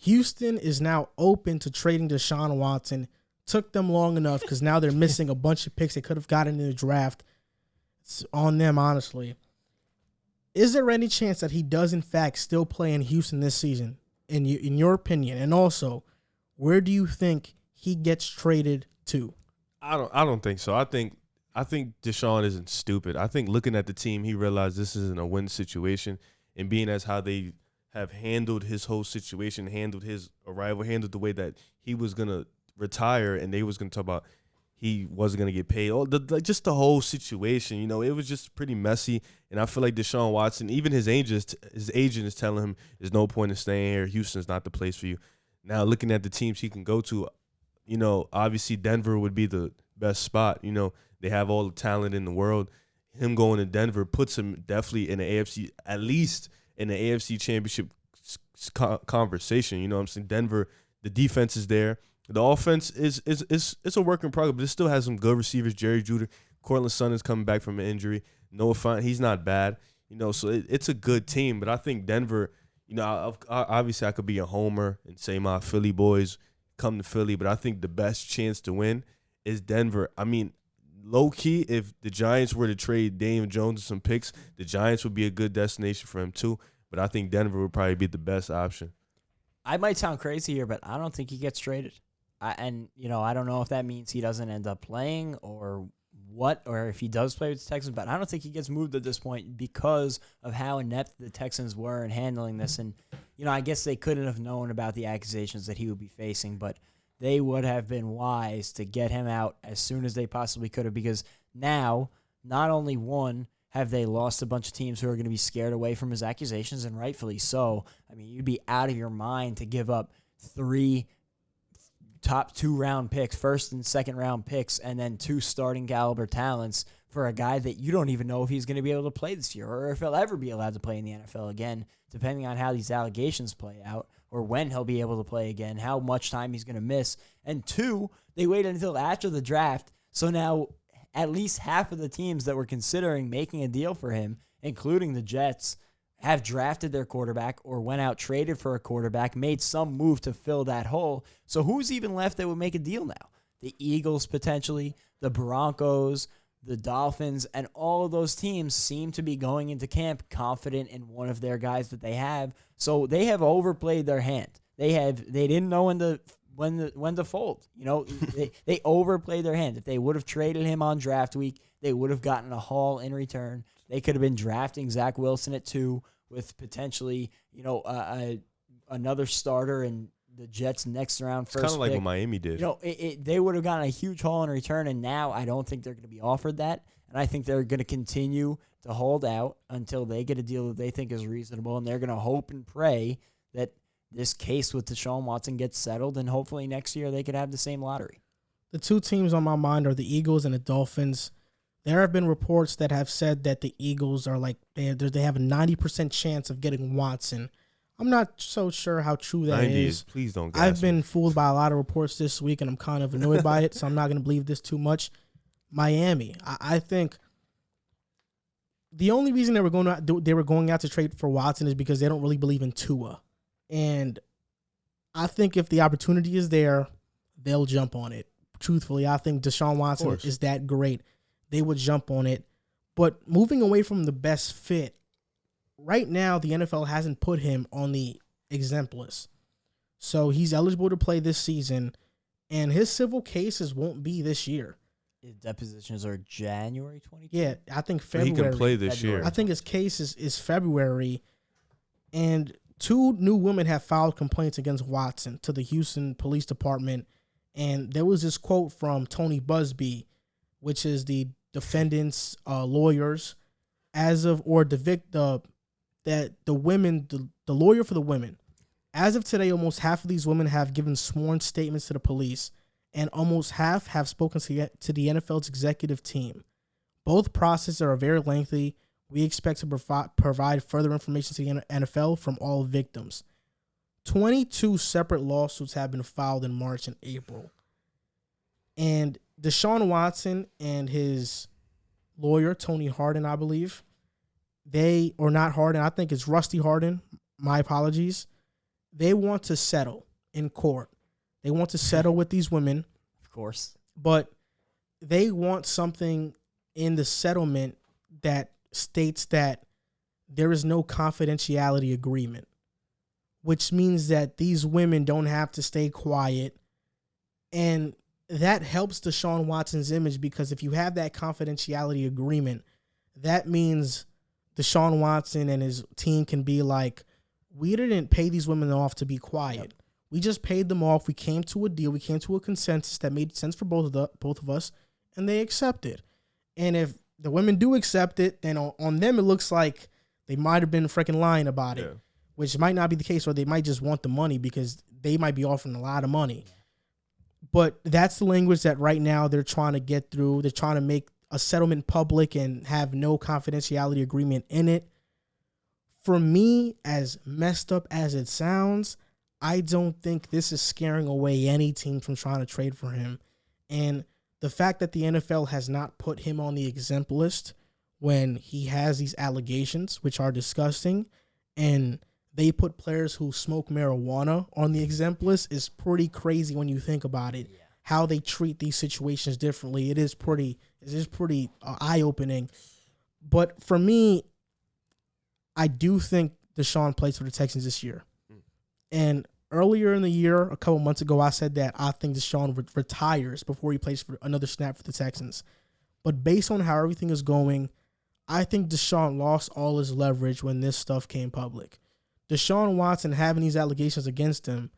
Houston is now open to trading Deshaun Watson. Took them long enough because now they're missing a bunch of picks they could have gotten in the draft. It's on them, honestly. Is there any chance that he does, in fact, still play in Houston this season, in your opinion? And also, where do you think he gets traded to? I don't think so. I think Deshaun isn't stupid. I think looking at the team, he realized this isn't a win situation, and being as how they have handled his whole situation, handled his arrival, handled the way that he was gonna retire, and they was gonna talk about he wasn't gonna get paid. Just the whole situation, it was just pretty messy. And I feel like Deshaun Watson, even his agent is telling him there's no point in staying here. Houston's not the place for you. Now looking at the teams he can go to, obviously Denver would be the best spot. They have all the talent in the world. Him going to Denver puts him definitely in the AFC, at least in the AFC Championship conversation. You know what I'm saying? Denver, the defense is there. The offense is a work in progress, but it still has some good receivers. Jerry Jeudy, Cortland Sutton is coming back from an injury. Noah Fant, he's not bad. So it's a good team. But I think Denver, obviously I could be a homer and say my Philly boys come to Philly, but I think the best chance to win is Denver. I mean, low-key, if the Giants were to trade Daniel Jones and some picks, the Giants would be a good destination for him too. But I think Denver would probably be the best option. I might sound crazy here, but I don't think he gets traded. I don't know if that means he doesn't end up playing or what, or if he does play with the Texans, but I don't think he gets moved at this point because of how inept the Texans were in handling this. And, I guess they couldn't have known about the accusations that he would be facing, but they would have been wise to get him out as soon as they possibly could have, because now, not only one, have they lost a bunch of teams who are going to be scared away from his accusations, and rightfully so. I mean, you'd be out of your mind to give up 3 top 2-round picks, first and second round picks, and then 2 starting caliber talents for a guy that you don't even know if he's going to be able to play this year or if he'll ever be allowed to play in the NFL again, depending on how these allegations play out or when he'll be able to play again, how much time he's going to miss. And 2, they waited until after the draft. So now at least half of the teams that were considering making a deal for him, including the Jets, have drafted their quarterback or went out, traded for a quarterback, made some move to fill that hole. So who's even left that would make a deal now? The Eagles potentially, the Broncos, the Dolphins, and all of those teams seem to be going into camp confident in one of their guys that they have. So they have overplayed their hand. They didn't know when to fold. They overplayed their hand. If they would have traded him on draft week, they would have gotten a haul in return. They could have been drafting Zach Wilson at 2 with potentially, another starter in the Jets' next round first pick. It's kind of like what Miami did. They would have gotten a huge haul in return, and now I don't think they're going to be offered that. And I think they're going to continue to hold out until they get a deal that they think is reasonable, and they're going to hope and pray that this case with Deshaun Watson gets settled, and hopefully next year they could have the same lottery. The 2 teams on my mind are the Eagles and the Dolphins. There have been reports that have said that the Eagles are they have a 90% chance of getting Watson. I'm not so sure how true that is. Please don't gas I've been me. fooled by a lot of reports this week, and I'm kind of annoyed by it, so I'm not going to believe this too much. Miami, I think the only reason they were going out to trade for Watson is because they don't really believe in Tua. And I think if the opportunity is there, they'll jump on it. Truthfully, I think Deshaun Watson is that great. They would jump on it. But moving away from the best fit, right now the NFL hasn't put him on the exempt list. So he's eligible to play this season, and his civil cases won't be this year. His depositions are January 22? Yeah, I think February. He can play this year. I think his case is February, and 2 new women have filed complaints against Watson to the Houston Police Department, and there was this quote from Tony Busby, which is the defendant's lawyers, the lawyer for the women. As of today, almost half of these women have given sworn statements to the police, and almost half have spoken to the NFL's executive team. Both processes are very lengthy. We expect to provide further information to the NFL from all victims. 22 separate lawsuits have been filed in March and April. And Deshaun Watson and his lawyer, Tony Harden, I believe, I think it's Rusty Harden, my apologies. they want to settle in court. They want to settle with these women. Of course. But they want something in the settlement that states that there is no confidentiality agreement, which means that these women don't have to stay quiet. And that helps Deshaun Watson's image, because if you have that confidentiality agreement, that means Deshaun Watson and his team can be like, we didn't pay these women off to be quiet. Yep. We just paid them off. We came to a deal. We came to a consensus that made sense for both of us, and they accepted. And if the women do accept it, then on them it looks like they might have been freaking lying about it, which might not be the case, or they might just want the money because they might be offering a lot of money. But that's the language that right now they're trying to get through. They're trying to make a settlement public and have no confidentiality agreement in it. For me, as messed up as it sounds, I don't think this is scaring away any team from trying to trade for him. And the fact that the NFL has not put him on the exempt list when he has these allegations, which are disgusting, and they put players who smoke marijuana on the exempt list, is pretty crazy when you think about it. Yeah. How they treat these situations differently. It is pretty eye-opening. But for me, I do think Deshaun plays for the Texans this year. And earlier in the year, a couple months ago, I said that I think Deshaun retires before he plays for another snap for the Texans. But based on how everything is going, I think Deshaun lost all his leverage when this stuff came public. Deshaun Watson having these allegations against him,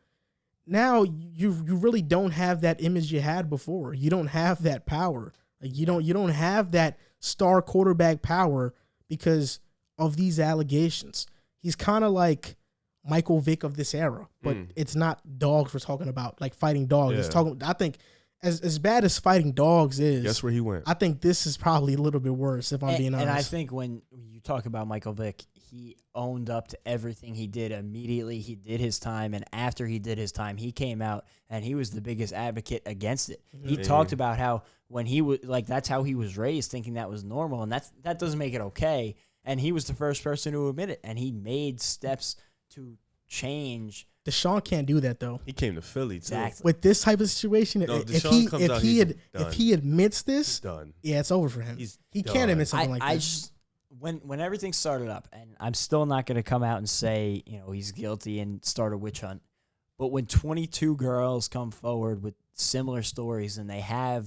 now you really don't have that image you had before. You don't have that power. Like you don't have that star quarterback power because of these allegations. He's kind of like Michael Vick of this era, but it's not dogs we're talking about, like fighting dogs. Yeah. I think as bad as fighting dogs is, guess where he went. I think this is probably a little bit worse, if I'm being honest. And I think when you talk about Michael Vick, he owned up to everything he did immediately. He did his time, and after he did his time, he came out and he was the biggest advocate against it. Mm-hmm. He talked about how when he was like, that's how he was raised, thinking that was normal, and that doesn't make it okay. And he was the first person to admit it, and he made steps to change. Deshaun can't do that though. He came to Philly too. Exactly. With this type of situation, no, if he admits this, done. Yeah, it's over for him. He can't admit something like this. When everything started up, and I'm still not going to come out and say, he's guilty and start a witch hunt, but when 22 girls come forward with similar stories and they have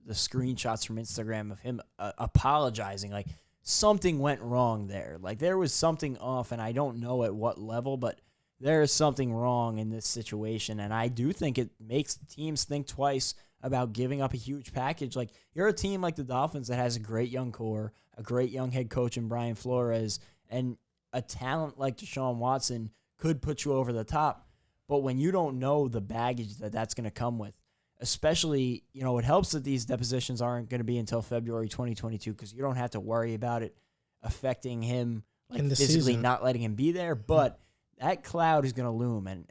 the screenshots from Instagram of him apologizing, like something went wrong there. Like there was something off, and I don't know at what level, but there is something wrong in this situation, and I do think it makes teams think twice about giving up a huge package. Like, you're a team like the Dolphins that has a great young core, a great young head coach in Brian Flores, and a talent like Deshaun Watson could put you over the top. But when you don't know the baggage that's going to come with, especially, it helps that these depositions aren't going to be until February 2022 because you don't have to worry about it affecting him, like physically season. Not letting him be there. But that cloud is going to loom, and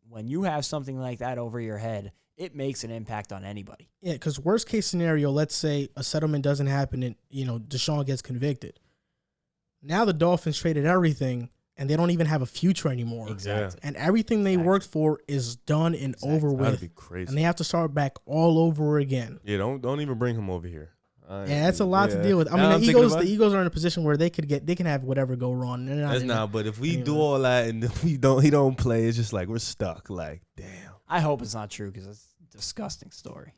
when you have something like that over your head, it makes an impact on anybody. Yeah, because worst case scenario, let's say a settlement doesn't happen and, Deshaun gets convicted. Now the Dolphins traded everything, and they don't even have a future anymore. Exactly. And everything they worked for is done and over with. That'd be crazy. And they have to start back all over again. Yeah, don't even bring him over here. That's a lot to deal with. I mean, the Eagles are in a position where they can have whatever go wrong. But if we do all that and he don't play, it's just like we're stuck. Like, damn. I hope it's not true because it's a disgusting story.